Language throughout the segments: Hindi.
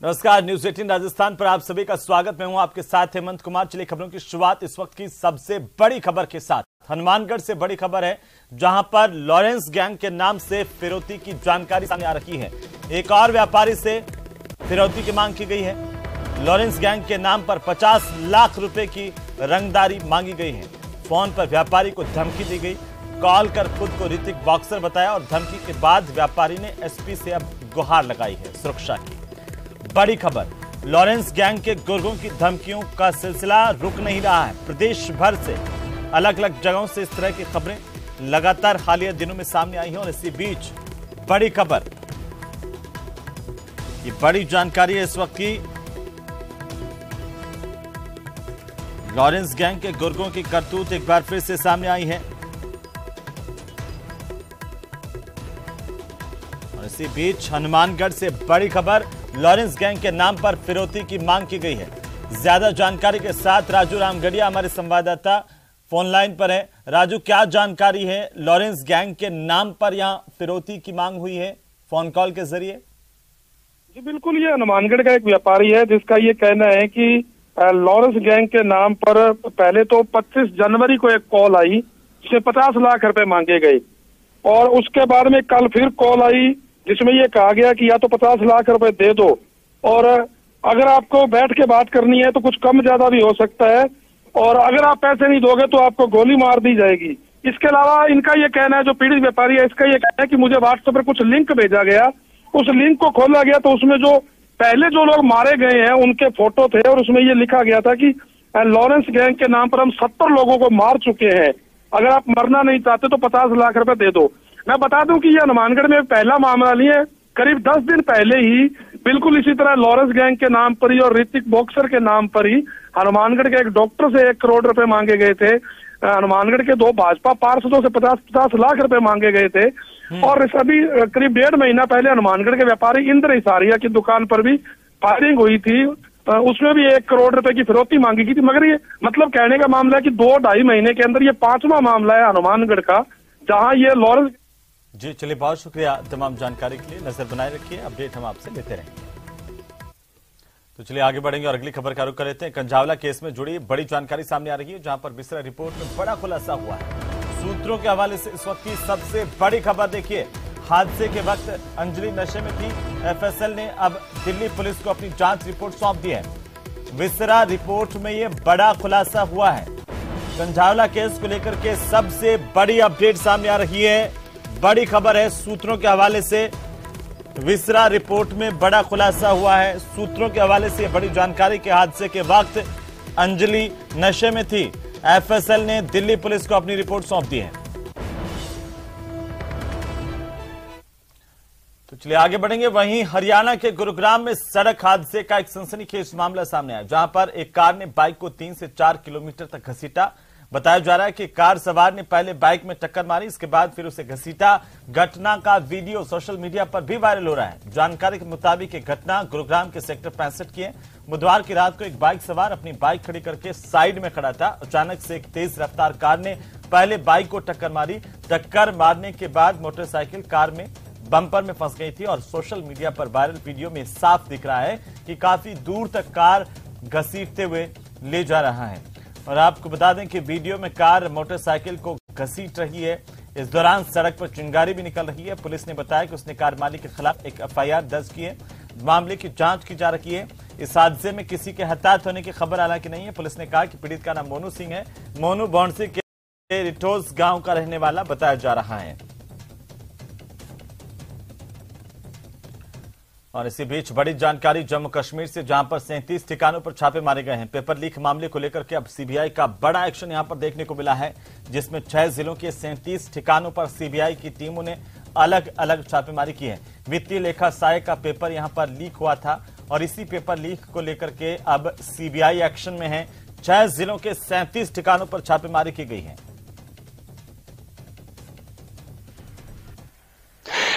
नमस्कार, न्यूज 18 राजस्थान पर आप सभी का स्वागत। मैं हूं आपके साथ हेमंत कुमार। चलिए खबरों की शुरुआत इस वक्त की सबसे बड़ी खबर के साथ। हनुमानगढ़ से बड़ी खबर है, जहां पर लॉरेंस गैंग के नाम से फिरौती की जानकारी सामने आ रही है। एक और व्यापारी से फिरौती की मांग की गई है। लॉरेंस गैंग के नाम पर 50 लाख रुपए की रंगदारी मांगी गई है। फोन पर व्यापारी को धमकी दी गई। कॉल कर खुद को ऋतिक बॉक्सर बताया और धमकी के बाद व्यापारी ने एसपी से अब गुहार लगाई है सुरक्षा की। बड़ी खबर, लॉरेंस गैंग के गुर्गों की धमकियों का सिलसिला रुक नहीं रहा है। प्रदेश भर से अलग अलग जगहों से इस तरह की खबरें लगातार हालिया दिनों में सामने आई हैं और इसी बीच बड़ी खबर, ये बड़ी जानकारी है इस वक्त की। लॉरेंस गैंग के गुर्गों की करतूत एक बार फिर से सामने आई है और इसी बीच हनुमानगढ़ से बड़ी खबर, लॉरेंस गैंग के नाम पर फिरौती की मांग की गई है। ज्यादा जानकारी के साथ राजू रामगढ़िया हमारे संवाददाता फोन लाइन पर है। राजू, क्या जानकारी है? लॉरेंस गैंग के नाम पर यहां फिरौती की मांग हुई है फोन कॉल के जरिए। जी बिल्कुल, ये हनुमानगढ़ का एक व्यापारी है जिसका ये कहना है कि लॉरेंस गैंग के नाम पर पहले तो 25 जनवरी को एक कॉल आई जिसमें 50 लाख रुपए मांगे गए और उसके बाद में कल फिर कॉल आई जिसमें ये कहा गया कि या तो 50 लाख रुपए दे दो और अगर आपको बैठ के बात करनी है तो कुछ कम ज्यादा भी हो सकता है और अगर आप पैसे नहीं दोगे तो आपको गोली मार दी जाएगी। इसके अलावा इनका ये कहना है, जो पीड़ित व्यापारी है, इसका ये कहना है कि मुझे व्हाट्सएप पर कुछ लिंक भेजा गया, उस लिंक को खोला गया तो उसमें जो पहले जो लोग मारे गए हैं उनके फोटो थे और उसमें ये लिखा गया था कि लॉरेंस गैंग के नाम पर हम 70 लोगों को मार चुके हैं, अगर आप मरना नहीं चाहते तो 50 लाख रुपए दे दो। मैं बता दूं कि ये हनुमानगढ़ में पहला मामला नहीं है। करीब 10 दिन पहले ही बिल्कुल इसी तरह लॉरेंस गैंग के नाम पर ही और ऋतिक बॉक्सर के नाम पर ही हनुमानगढ़ के एक डॉक्टर से 1 करोड़ रुपए मांगे गए थे। हनुमानगढ़ के 2 भाजपा पार्षदों से 50-50 लाख रुपए मांगे गए थे और अभी करीब 1.5 महीना पहले हनुमानगढ़ के व्यापारी इंद्र हिसारिया की दुकान पर भी फायरिंग हुई थी, उसमें भी 1 करोड़ रुपए की फिरौती मांगी गई थी। मगर ये मतलब कहने का मामला है कि 2-2.5 महीने के अंदर ये 5वां मामला है हनुमानगढ़ का जहां ये लॉरेंस। जी चलिए, बहुत शुक्रिया तमाम जानकारी के लिए। नजर बनाए रखिए, अपडेट हम आपसे लेते रहेंगे। तो चलिए आगे बढ़ेंगे और अगली खबर का रुख कर लेते हैं। कंझावला केस में जुड़ी बड़ी जानकारी सामने आ रही है, जहां पर बिसरा रिपोर्ट में बड़ा खुलासा हुआ है। सूत्रों के हवाले से इस वक्त की सबसे बड़ी खबर देखिए। हादसे के वक्त अंजलि नशे में थी। एफएसएल ने अब दिल्ली पुलिस को अपनी जांच रिपोर्ट सौंप दी है। बिसरा रिपोर्ट में यह बड़ा खुलासा हुआ है। कंझावला केस को लेकर के सबसे बड़ी अपडेट सामने आ रही है। बड़ी खबर है, सूत्रों के हवाले से विसरा रिपोर्ट में बड़ा खुलासा हुआ है। सूत्रों के हवाले से बड़ी जानकारी के हादसे के वक्त अंजलि नशे में थी। एफएसएल ने दिल्ली पुलिस को अपनी रिपोर्ट सौंप दी है। तो चलिए आगे बढ़ेंगे। वहीं हरियाणा के गुरुग्राम में सड़क हादसे का एक सनसनीखेज मामला सामने आया, जहां पर एक कार ने बाइक को 3 से 4 किलोमीटर तक घसीटा। बताया जा रहा है कि कार सवार ने पहले बाइक में टक्कर मारी, इसके बाद फिर उसे घसीटा। घटना का वीडियो सोशल मीडिया पर भी वायरल हो रहा है। जानकारी के मुताबिक एक घटना गुरुग्राम के सेक्टर 65 की है। बुधवार की रात को एक बाइक सवार अपनी बाइक खड़ी करके साइड में खड़ा था। अचानक से एक तेज रफ्तार कार ने पहले बाइक को टक्कर मारी। टक्कर मारने के बाद मोटरसाइकिल कार में बम्पर में फंस गई थी और सोशल मीडिया पर वायरल वीडियो में साफ दिख रहा है कि काफी दूर तक कार घसीटते हुए ले जा रहा है। और आपको बता दें कि वीडियो में कार मोटरसाइकिल को घसीट रही है। इस दौरान सड़क पर चिंगारी भी निकल रही है। पुलिस ने बताया कि उसने कार मालिक के खिलाफ एक एफआईआर दर्ज की है। मामले की जांच की जा रही है। इस हादसे में किसी के हताहत होने की खबर हालांकि नहीं है। पुलिस ने कहा कि पीड़ित का नाम मोनू सिंह है। मोनू बौंडसी के रिटोस गांव का रहने वाला बताया जा रहा है। और इसी बीच बड़ी जानकारी जम्मू कश्मीर से, जहां पर 37 ठिकानों पर छापे मारे गए हैं। पेपर लीक मामले को लेकर के अब सीबीआई का बड़ा एक्शन यहां पर देखने को मिला है, जिसमें 6 जिलों के 37 ठिकानों पर सीबीआई की टीमों ने अलग अलग छापेमारी की है। वित्तीय लेखा सहायक का पेपर यहां पर लीक हुआ था और इसी पेपर लीक को लेकर के अब सीबीआई एक्शन में है। 6 जिलों के 37 ठिकानों पर छापेमारी की गई है।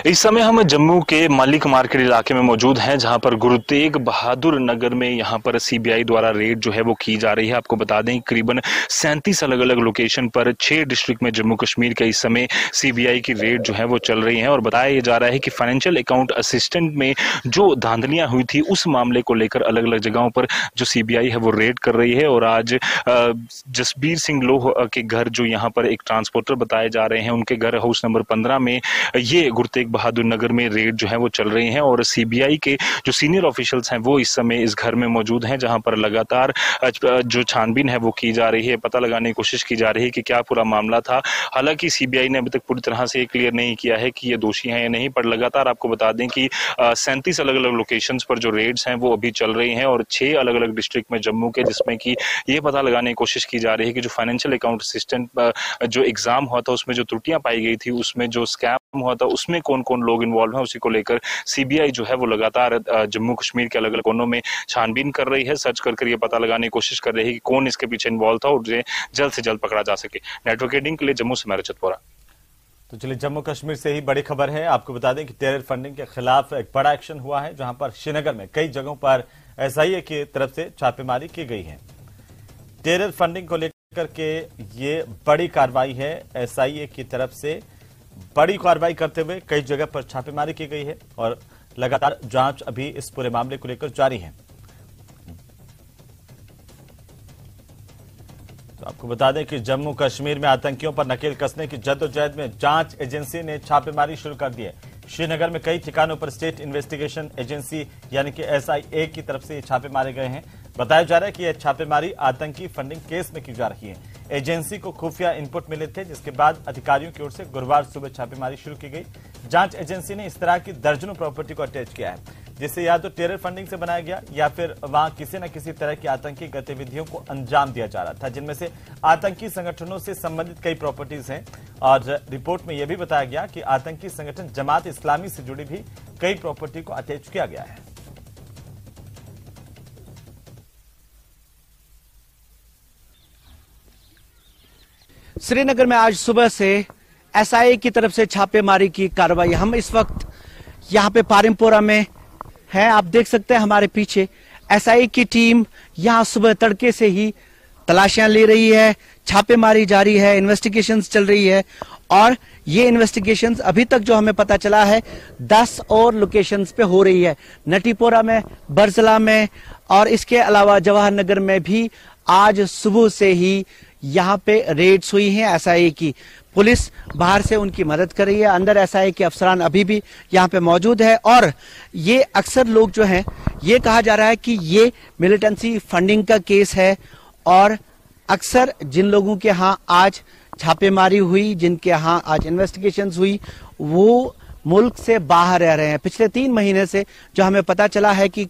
इस समय हम जम्मू के मलिक मार्केट इलाके में मौजूद हैं, जहां पर गुरु तेग बहादुर नगर में यहां पर सीबीआई द्वारा रेड जो है वो की जा रही है। आपको बता दें करीबन 37 अलग अलग लोकेशन पर 6 डिस्ट्रिक्ट में जम्मू कश्मीर के इस समय सीबीआई की रेड जो है वो चल रही है। और बताया जा रहा है कि फाइनेंशियल अकाउंट असिस्टेंट में जो धांधलियां हुई थी उस मामले को लेकर अलग अलग जगहों पर जो सीबीआई है वो रेड कर रही है। और आज जसबीर सिंह लोह के घर जो यहाँ पर एक ट्रांसपोर्टर बताए जा रहे हैं, उनके घर हाउस नंबर 15 में ये गुरु तेग बहादुर नगर में रेड जो है वो चल रही है। और सीबीआई के जो सीनियर ऑफिशियल्स हैं वो इस समय इस घर में मौजूद हैं, जहां पर लगातार जो छानबीन है वो की जा रही है, पता लगाने की कोशिश की जा रही है कि क्या पूरा मामला था। हालांकि सीबीआई ने अभी तक पूरी तरह से क्लियर नहीं किया है कि ये दोषी हैं या नहीं, पर लगातार आपको बता दें कि 37 अलग अलग लोकेशंस पर जो रेड्स हैं वो अभी चल रही हैं और 6 अलग अलग डिस्ट्रिक्ट में जम्मू के, जिसमें कि ये पता लगाने की कोशिश की जा रही है कि जो फाइनेंशियल अकाउंट असिस्टेंट जो एग्जाम हुआ था उसमें जो त्रुटियां पाई गई थी, उसमें जो स्कैम हुआ था, उसमें कौन कौन लोग इन्वॉल्व हैं, उसी को लेकर सीबीआई जो है वो लगातार जम्मू कश्मीर के अलग अलग कोनों में छानबीन कर रही है, सर्च कर ये पता लगाने की कोशिश कर रही है कि कौन इसके पीछे इन्वॉल्व था और उसे जल्द से जल्द पकड़ा जा सके। नेटवर्क एडिंग के लिए जम्मू से मैं रजत बोरा। तो चलिए, जम्मू कश्मीर से ही बड़ी खबर है। आपको बता दें कि टेरर फंडिंग के खिलाफ एक बड़ा एक्शन हुआ है, जहां पर श्रीनगर में कई जगहों पर एसआईए की तरफ से छापेमारी की गई है। टेरर फंडिंग को लेकर के ये बड़ी कार्रवाई है। एसआईए की तरफ से बड़ी कार्रवाई करते हुए कई जगह पर छापेमारी की गई है और लगातार जांच अभी इस पूरे मामले को लेकर जारी है। तो आपको बता दें कि जम्मू कश्मीर में आतंकियों पर नकेल कसने की जद्दोजहद में जांच एजेंसी ने छापेमारी शुरू कर दी है। श्रीनगर में कई ठिकानों पर स्टेट इन्वेस्टिगेशन एजेंसी यानी कि एसआईए की तरफ से छापे मारे गए हैं। बताया जा रहा है कि यह छापेमारी आतंकी फंडिंग केस में की जा रही है। एजेंसी को खुफिया इनपुट मिले थे, जिसके बाद अधिकारियों की ओर से गुरुवार सुबह छापेमारी शुरू की गई। जांच एजेंसी ने इस तरह की दर्जनों प्रॉपर्टी को अटैच किया है, जिसे या तो टेरर फंडिंग से बनाया गया या फिर वहां किसी न किसी तरह की आतंकी गतिविधियों को अंजाम दिया जा रहा था, जिनमें से आतंकी संगठनों से संबंधित कई प्रॉपर्टीज हैं। और रिपोर्ट में यह भी बताया गया कि आतंकी संगठन जमात इस्लामी से जुड़ी भी कई प्रॉपर्टी को अटैच किया गया है। श्रीनगर में आज सुबह से एसआईए की तरफ से छापेमारी की कार्रवाई। हम इस वक्त यहाँ पे पारिमपोरा में हैं। आप देख सकते हैं हमारे पीछे एसआईए की टीम यहाँ सुबह तड़के से ही तलाशियां ले रही है, छापेमारी जारी है, इन्वेस्टिगेशंस चल रही है। और ये इन्वेस्टिगेशंस अभी तक जो हमें पता चला है 10 और लोकेशंस पे हो रही है, नटीपोरा में, बरजला में और इसके अलावा जवाहर नगर में भी आज सुबह से ही यहाँ पे रेड्स हुई हैं। एसआईए की पुलिस बाहर से उनकी मदद कर रही है, अंदर एसआईए के अफसरान अभी भी यहाँ पे मौजूद है। और ये अक्सर लोग जो हैं, ये कहा जा रहा है कि ये मिलिटेंसी फंडिंग का केस है और अक्सर जिन लोगों के यहाँ आज छापेमारी हुई, जिनके यहाँ आज इन्वेस्टिगेशंस हुई, वो मुल्क से बाहर रह रहे हैं। पिछले 3 महीने से जो हमें पता चला है कि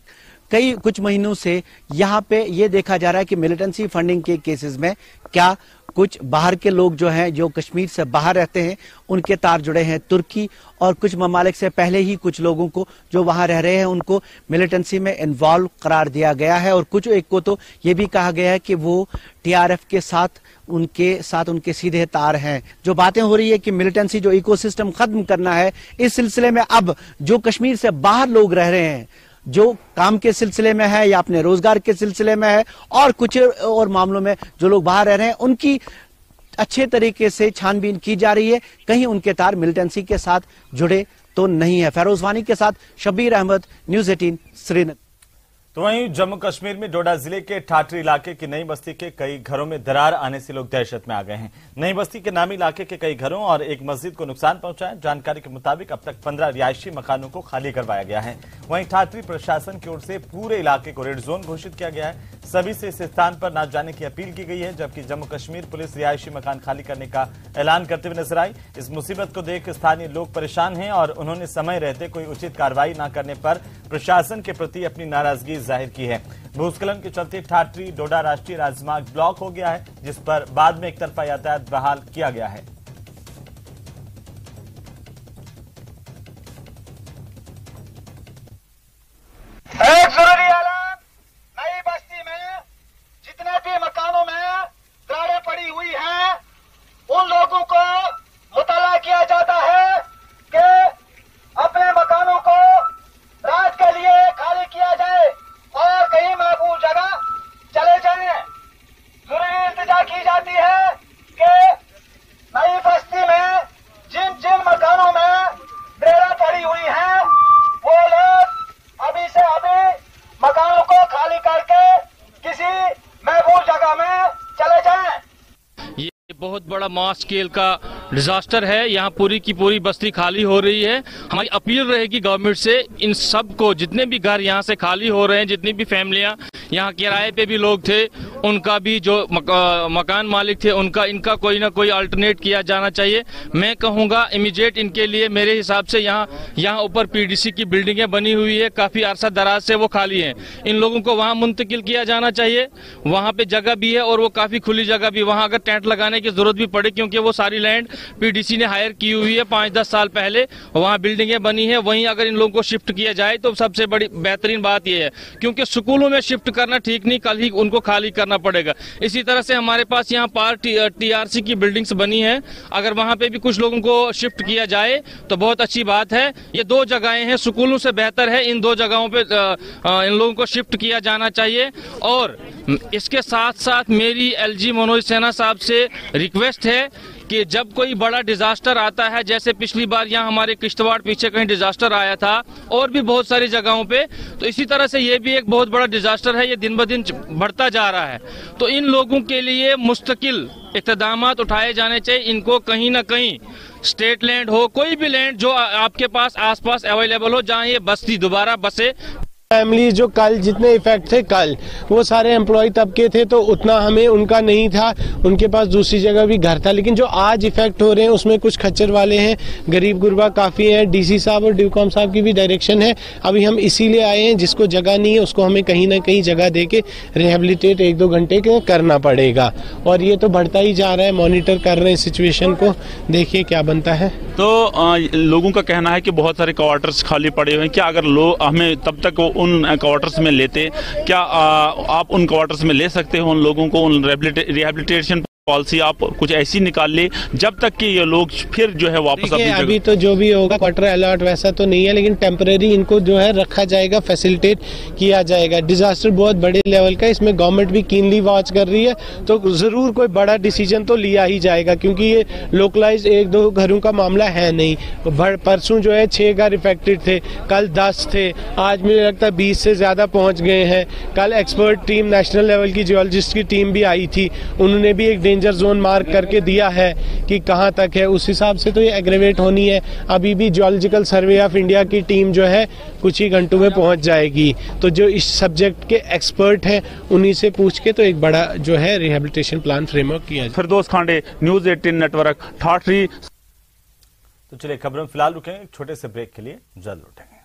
कुछ महीनों से यहाँ पे ये देखा जा रहा है कि मिलिटेंसी फंडिंग के केसेस में क्या कुछ बाहर के लोग जो हैं, जो कश्मीर से बाहर रहते हैं, उनके तार जुड़े हैं तुर्की और कुछ ममालिक से। पहले ही कुछ लोगों को जो वहां रह रहे हैं उनको मिलिटेंसी में इन्वॉल्व करार दिया गया है और कुछ एक को तो ये भी कहा गया है कि वो टीआरएफ के साथ उनके सीधे तार हैं। जो बातें हो रही है कि मिलिटेंसी जो इकोसिस्टम खत्म करना है, इस सिलसिले में अब जो कश्मीर से बाहर लोग रह रहे हैं, जो काम के सिलसिले में है या अपने रोजगार के सिलसिले में है और कुछ और मामलों में जो लोग बाहर रह रहे हैं, उनकी अच्छे तरीके से छानबीन की जा रही है, कहीं उनके तार मिलिटेंसी के साथ जुड़े तो नहीं है। फैरोज वानी के साथ शब्बीर अहमद, न्यूज़ 18 श्रीनगर। तो वहीं जम्मू कश्मीर में डोडा जिले के ठाठरी इलाके की नई बस्ती के कई घरों में दरार आने से लोग दहशत में आ गए हैं। नई बस्ती के नामी इलाके के कई घरों और एक मस्जिद को नुकसान पहुंचा है। जानकारी के मुताबिक अब तक 15 रिहायशी मकानों को खाली करवाया गया है। वहीं ठाठरी प्रशासन की ओर से पूरे इलाके को रेड जोन घोषित किया गया है। सभी से इस स्थान पर न जाने की अपील की गई है, जबकि जम्मू कश्मीर पुलिस रिहायशी मकान खाली करने का ऐलान करते हुए नजर आई। इस मुसीबत को देख स्थानीय लोग परेशान हैं और उन्होंने समय रहते कोई उचित कार्रवाई न करने पर प्रशासन के प्रति अपनी नाराजगी जाहिर की है। भूस्खलन के चलते ठाठरी डोडा राष्ट्रीय राजमार्ग ब्लॉक हो गया है, जिस पर बाद में एक तरफा यातायात बहाल किया गया है। एक जरूरी ऐलान, नई बस्ती में जितने भी मकानों में दरारें पड़ी हुई हैं, उन लोगों को मुतला किया जाता है कि बड़ा मास स्केल का डिजास्टर है। यहाँ पूरी की पूरी बस्ती खाली हो रही है। हमारी अपील रहेगी गवर्नमेंट से, इन सब को जितने भी घर यहाँ से खाली हो रहे हैं, जितनी भी फैमिलियां यहाँ किराए पे भी लोग थे, उनका भी जो मकान मालिक थे उनका इनका कोई ना कोई अल्टरनेट किया जाना चाहिए। मैं कहूँगा इमीडिएट इनके लिए मेरे हिसाब से यहाँ ऊपर पीडीसी की बिल्डिंगें बनी हुई है, काफी अरसा दराज से वो खाली हैं, इन लोगों को वहाँ मुंतकिल किया जाना चाहिए। वहाँ पे जगह भी है और वो काफी खुली जगह भी, वहाँ अगर टेंट लगाने की जरूरत भी पड़े, क्योंकि वो सारी लैंड पीडीसी ने हायर की हुई है 5-10 साल पहले, वहाँ बिल्डिंगें बनी है, वहीं अगर इन लोगों को शिफ्ट किया जाए तो सबसे बड़ी बेहतरीन बात यह है, क्योंकि स्कूलों में शिफ्ट करना ठीक नहीं, कल ही उनको खाली करना पड़ेगा। इसी तरह से हमारे पास यहाँ पार्क टीआरसी की बिल्डिंग्स बनी है, अगर वहाँ पे भी कुछ लोगों को शिफ्ट किया जाए तो बहुत अच्छी बात है। ये 2 जगहें हैं, स्कूलों से बेहतर है, इन 2 जगहों पे इन लोगों को शिफ्ट किया जाना चाहिए। और इसके साथ साथ मेरी एलजी मनोज सिन्हा साहब से रिक्वेस्ट है कि जब कोई बड़ा डिजास्टर आता है, जैसे पिछली बार यहाँ हमारे किश्तवाड़ पीछे कहीं डिजास्टर आया था और भी बहुत सारी जगहों पे, तो इसी तरह से ये भी एक बहुत बड़ा डिजास्टर है, ये दिन ब दिन बढ़ता जा रहा है। तो इन लोगों के लिए मुस्तकिल इक़दामात उठाए जाने चाहिए। इनको कहीं ना कहीं स्टेट लैंड हो, कोई भी लैंड जो आपके पास आसपास अवेलेबल हो, जहाँ ये बस्ती दोबारा बसे। फैमिली जो कल जितने इफेक्ट थे, कल वो सारे एम्प्लॉय तबके थे तो उतना हमें उनका नहीं था, उनके पास दूसरी जगह भी घर था। लेकिन जो आज इफेक्ट हो रहे हैं उसमें कुछ खच्चर वाले हैं, गरीब गुरबा काफ़ी हैं। डीसी साहब और ड्यूकॉम साहब की भी डायरेक्शन है, अभी हम इसीलिए आए हैं, जिसको जगह नहीं है उसको हमें कहीं ना कहीं जगह दे के रिहेबिलिटेट 1-2 घंटे के करना पड़ेगा। और ये तो बढ़ता ही जा रहा है, मॉनिटर कर रहे हैं सिचुएशन को, देखिए क्या बनता है। तो लोगों का कहना है कि बहुत सारे क्वार्टर्स खाली पड़े हुए हैं, क्या अगर लोग हमें तब तक उन क्वार्टर्स में लेते, क्या आप उन क्वार्टर्स में ले सकते हो उन लोगों को? उन रिहेबिलिटेशन पॉलिसी आप कुछ ऐसी निकाल ले जब तक कि ये लोग फिर जो है वापस अपनी जगह। अभी तो जो भी होगा क्वार्टर अलॉट वैसा तो नहीं है, लेकिन टेम्परेरी इनको जो है रखा जाएगा, फैसिलिटेट किया जाएगा। डिजास्टर बहुत बड़े लेवल का, इसमें गवर्नमेंट भी कीनली वॉच कर रही है, तो जरूर कोई बड़ा डिसीजन तो लिया ही जाएगा, क्योंकि ये लोकलाइज 1-2 घरों का मामला है नहीं। परसों जो है 6 घर इफेक्टेड थे, कल 10 थे, आज मुझे लगता है 20 से ज्यादा पहुंच गए हैं। कल एक्सपर्ट टीम नेशनल लेवल की जियोलॉजिस्ट की टीम भी आई थी, उन्होंने भी एक डेंजर जोन मार्क करके दिया है कि कहां तक है, उस हिसाब से तो ये एग्रेवेट होनी है। अभी भी जियोलॉजिकल सर्वे ऑफ इंडिया की टीम जो है कुछ ही घंटों में पहुंच जाएगी, तो जो इस सब्जेक्ट के एक्सपर्ट हैं उन्हीं से पूछ के तो एक बड़ा जो है रिहेबिलिटेशन प्लान फ्रेमवर्क किया जाए। फिरदौस खांडे, न्यूज़ 18 नेटवर्क, ठाठरी। तो चलिए खबरों में फिलहाल रुकेंगे, एक छोटे से ब्रेक के लिए जल्द लौटेंगे।